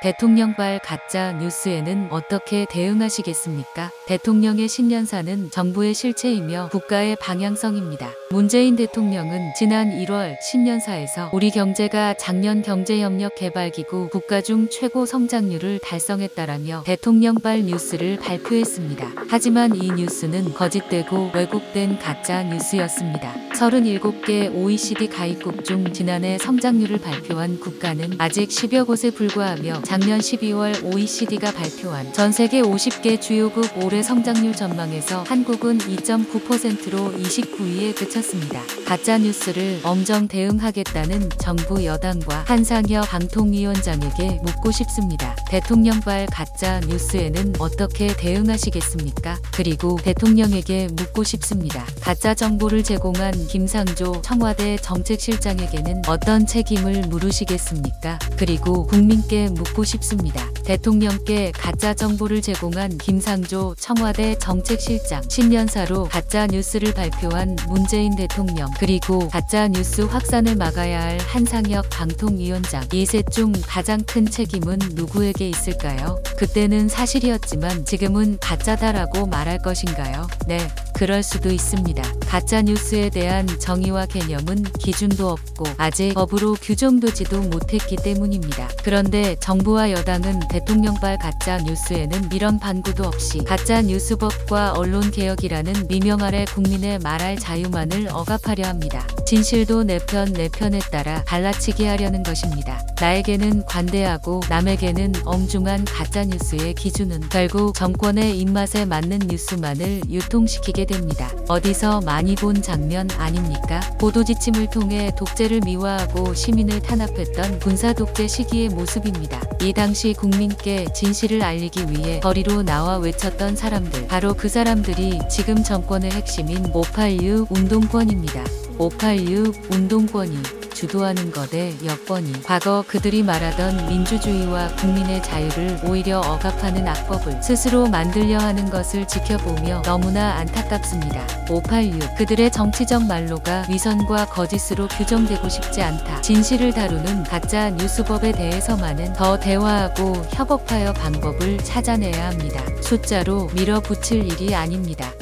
대통령발 가짜 뉴스에는 어떻게 대응하시겠습니까? 대통령의 신년사는 정부의 실체이며 국가의 방향성입니다. 문재인 대통령은 지난 1월 신년사에서 우리 경제가 작년 경제협력개발기구 국가 중 최고 성장률을 달성했다라며 대통령발 뉴스를 발표했습니다. 하지만 이 뉴스는 거짓되고 왜곡된 가짜 뉴스였습니다. 37개 OECD 가입국 중 지난해 성장률을 발표한 국가는 아직 10여 곳에 불과하며 작년 12월 OECD가 발표한 전 세계 50개 주요국 올해 성장률 전망에서 한국은 2.9%로 29위에 그쳤습니다. 가짜 뉴스를 엄정 대응하겠다는 정부 여당과 한상혁 방통위원장에게 묻고 싶습니다. 대통령발 가짜 뉴스에는 어떻게 대응하시겠습니까? 그리고 대통령에게 묻고 싶습니다. 가짜 정보를 제공한 김상조 청와대 정책실장에게는 어떤 책임을 물으시겠습니까? 그리고 국민께 묻고 싶습니다. 대통령께 가짜 정보를 제공한 김상조 청와대 정책실장, 신년사로 가짜 뉴스를 발표한 문재인 대통령, 그리고 가짜 뉴스 확산을 막아야 할 한상혁 방통위원장, 이 셋 중 가장 큰 책임은 누구에게 있을까요? 그때는 사실이었지만 지금은 가짜다라고 말할 것인가요? 네, 그럴 수도 있습니다. 가짜 뉴스에 대한 정의와 개념은 기준도 없고 아직 법으로 규정되지도 못했기 때문입니다. 그런데 정부와 여당은 대통령발 가짜 뉴스에는 이런 반구도 없이 가짜 뉴스법과 언론개혁이라는 미명 아래 국민의 말할 자유만을 억압하려 합니다. 진실도 내 편에 따라 갈라치게 하려는 것입니다. 나에게는 관대하고 남에게는 엉중한 가짜 뉴스의 기준은 결국 정권의 입맛에 맞는 뉴스만을 유통시키게 됩니다. 어디서 많이 본 장면 아닙니까? 보도지침을 통해 독재를 미화하고 시민을 탄압했던 군사독재 시기의 모습입니다. 이 당시 국민께 진실을 알리기 위해 거리로 나와 외쳤던 사람들, 바로 그 사람들이 지금 정권의 핵심인 586 운동권입니다. 586 운동권이 주도하는 것의 여건이 과거 그들이 말하던 민주주의와 국민의 자유를 오히려 억압하는 악법을 스스로 만들려 하는 것을 지켜보며 너무나 안타깝습니다. 586 그들의 정치적 말로가 위선과 거짓으로 규정되고 싶지 않다. 진실을 다루는 가짜 뉴스법에 대해서만은 더 대화하고 협업하여 방법을 찾아내야 합니다. 숫자로 밀어붙일 일이 아닙니다.